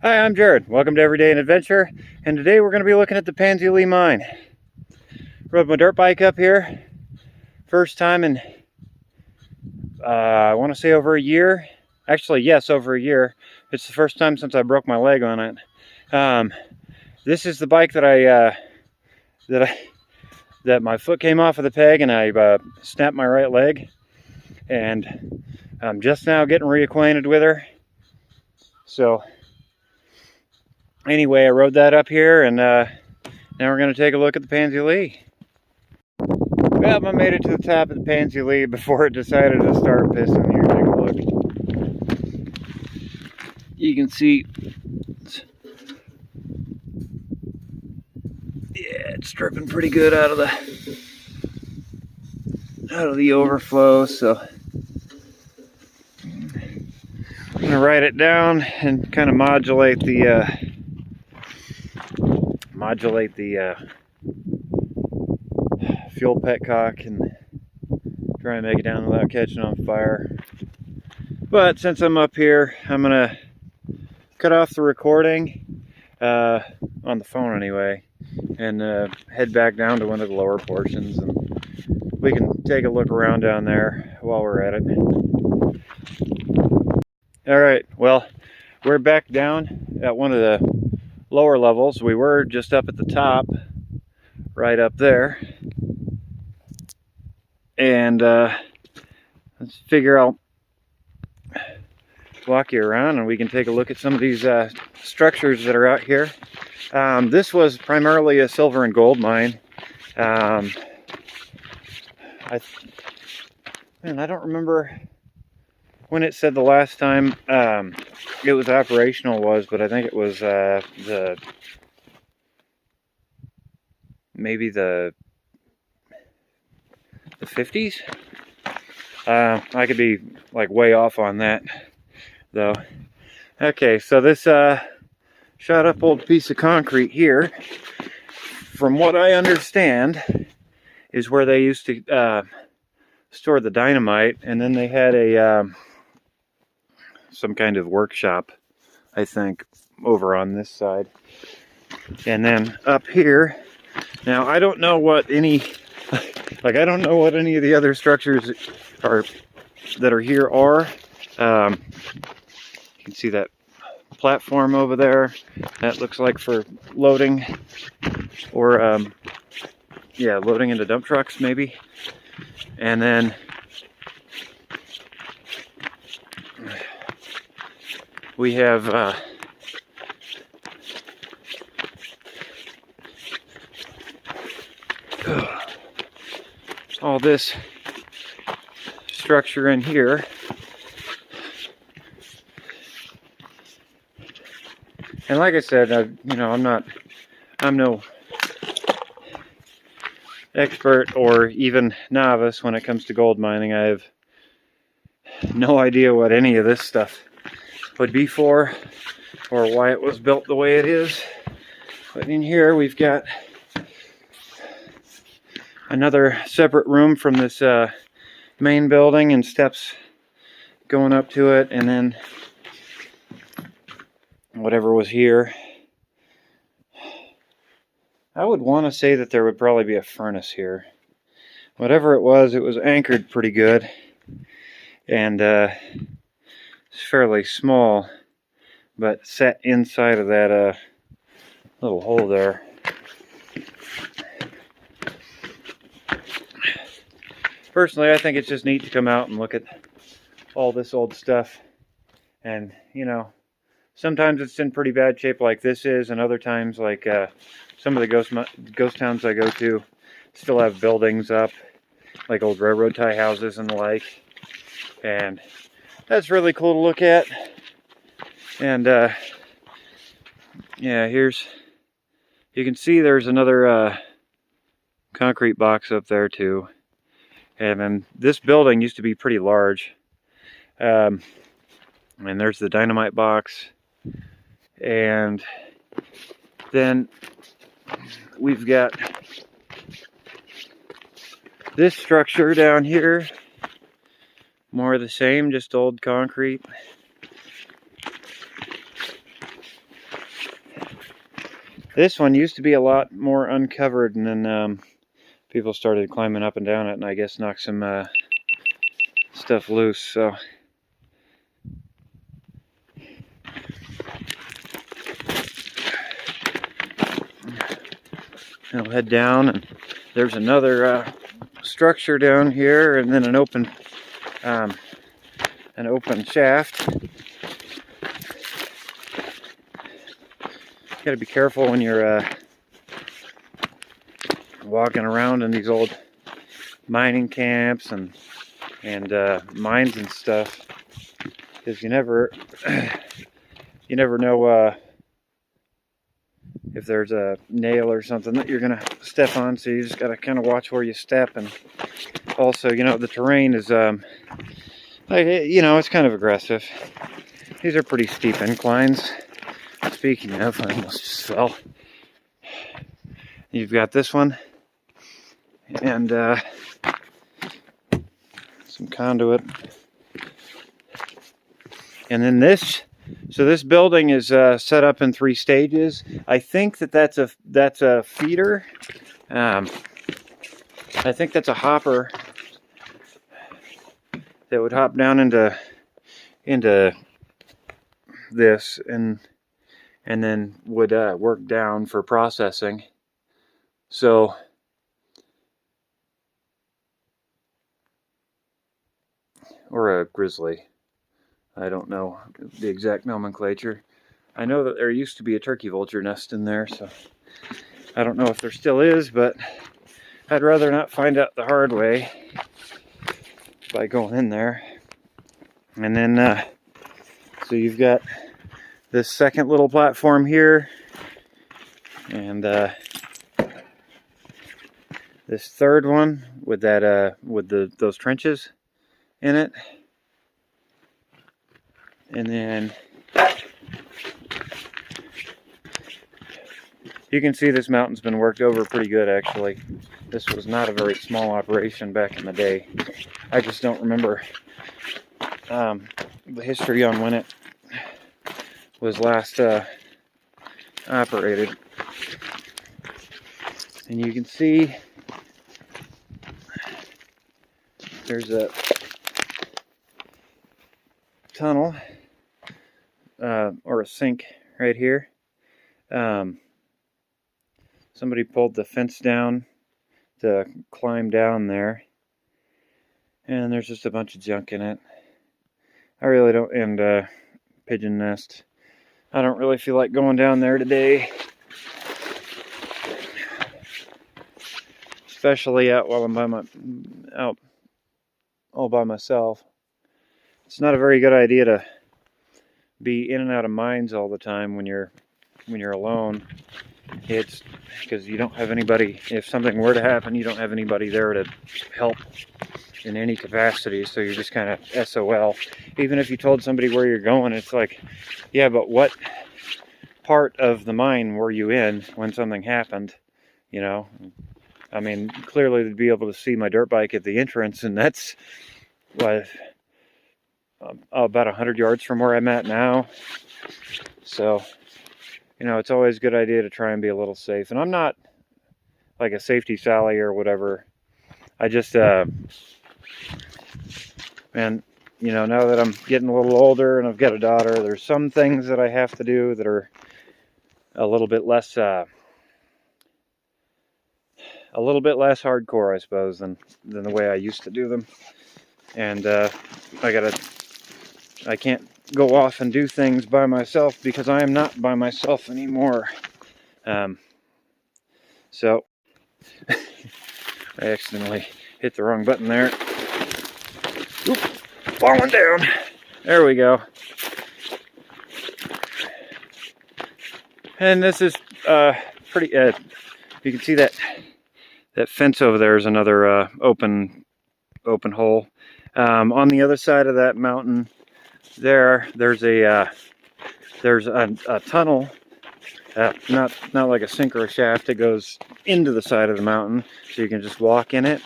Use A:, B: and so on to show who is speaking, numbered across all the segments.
A: Hi, I'm Jared. Welcome to Everyday and Adventure, and today we're going to be looking at the Pansy Lee mine. Rode my dirt bike up here, first time in, I want to say over a year. Actually, yes, over a year. It's the first time since I broke my leg on it. This is the bike that my foot came off of the peg and I snapped my right leg, and I'm just now getting reacquainted with her. So anyway, I rode that up here, and now we're going to take a look at the Pansy Lee. Well, I made it to the top of the Pansy Lee before it decided to start pissing. Here, take a look. You can see, yeah, it's dripping pretty good out of the overflow. So I'm gonna write it down and kind of modulate the fuel petcock and try and make it down without catching on fire. But since I'm up here, I'm gonna cut off the recording on the phone anyway, and head back down to one of the lower portions, and we can take a look around down there while we're at it. All right, well, we're back down at one of the lower levels. We were just up at the top, right up there, and let's figure out, walk you around, and we can take a look at some of these structures that are out here. This was primarily a silver and gold mine. I don't remember when it said the last time it was operational but I think it was maybe the 50s. I could be like way off on that though. Okay, so this shot up old piece of concrete here, from what I understand, is where they used to store the dynamite, and then they had a some kind of workshop, I think, over on this side. And then up here, now I don't know what any I don't know what any of the other structures that are here are. You can see that platform over there. That looks like for loading, or yeah, loading into dump trucks maybe. And then we have all this structure in here. And like I said, I'm no expert or even novice when it comes to gold mining. I have no idea what any of this stuff would be for, or why it was built the way it is. But in here we've got another separate room from this main building, and steps going up to it, and then whatever was here. I would want to say that there would probably be a furnace here. Whatever it was anchored pretty good, and it's fairly small, but set inside of that little hole there. Personally, I think it's just neat to come out and look at all this old stuff. And, you know, sometimes it's in pretty bad shape like this is, and other times, like some of the ghost towns I go to still have buildings up, like old railroad tie houses and the like. And that's really cool to look at. And yeah, you can see there's another concrete box up there too. And then this building used to be pretty large. And there's the dynamite box. And then we've got this structure down here. More of the same, just old concrete. This one used to be a lot more uncovered, and then people started climbing up and down it, and I guess knocked some stuff loose. So I'll head down, and there's another structure down here, and then an open shaft. You gotta be careful when you're walking around in these old mining camps and mines and stuff, because you never know if there's a nail or something that you're gonna step on. So you just gotta kind of watch where you step, and also, you know, the terrain is like, you know, it's kind of aggressive. These are pretty steep inclines. Speaking of, I almost just fell. You've got this one, and some conduit, and then this. So this building is set up in 3 stages. I think that's a feeder. I think that's a hopper that would hop down into this, and then would work down for processing. So or a grizzly. I don't know the exact nomenclature. I know that there used to be a turkey vulture nest in there, so I don't know if there still is, but I'd rather not find out the hard way by going in there. And then, so you've got this second little platform here, and this third one with that with those trenches in it. And then you can see this mountain's been worked over pretty good, actually. This was not a very small operation back in the day. I just don't remember the history on when it was last operated. And you can see there's a tunnel or a sink right here. Somebody pulled the fence down to climb down there, and there's just a bunch of junk in it. I really don't, and pigeon nest. I don't really feel like going down there today, especially out while I'm out all by myself. It's not a very good idea to be in and out of mines all the time when you're alone. It's because you don't have anybody. If something were to happen, you don't have anybody there to help in any capacity, so you're just kind of SOL. Even if you told somebody where you're going, it's like, yeah, but what part of the mine were you in when something happened? You know, I mean, clearly they'd be able to see my dirt bike at the entrance, and that's what, about 100 yards from where I'm at now. So, you know, it's always a good idea to try and be a little safe. And I'm not like a safety Sally or whatever. I just, man, you know, now that I'm getting a little older and I've got a daughter, there's some things that I have to do that are a little bit less hardcore, I suppose, than the way I used to do them. And I can't go off and do things by myself because I am not by myself anymore. So I accidentally hit the wrong button there. Oop, falling down. There we go. And this is pretty. You can see that fence over there is another open hole. On the other side of that mountain, there's a tunnel, not like a sink or a shaft. It goes into the side of the mountain, so you can just walk in it.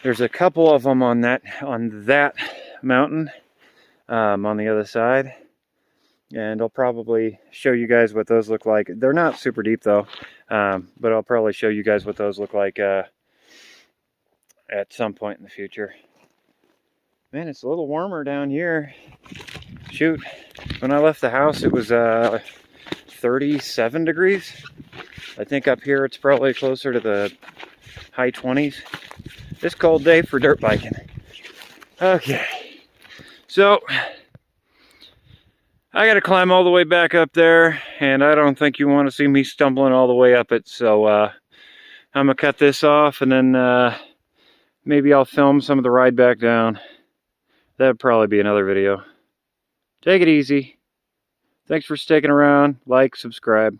A: There's a couple of them on that mountain, on the other side, and I'll probably show you guys what those look like. They're not super deep though, but I'll probably show you guys what those look like at some point in the future. Man, it's a little warmer down here. Shoot, when I left the house it was 37 degrees. I think up here it's probably closer to the high 20s. This cold day for dirt biking. Okay, so I gotta climb all the way back up there, and I don't think you want to see me stumbling all the way up it, so I'm gonna cut this off, and then maybe I'll film some of the ride back down. That'd probably be another video. Take it easy. Thanks for sticking around. Like, subscribe.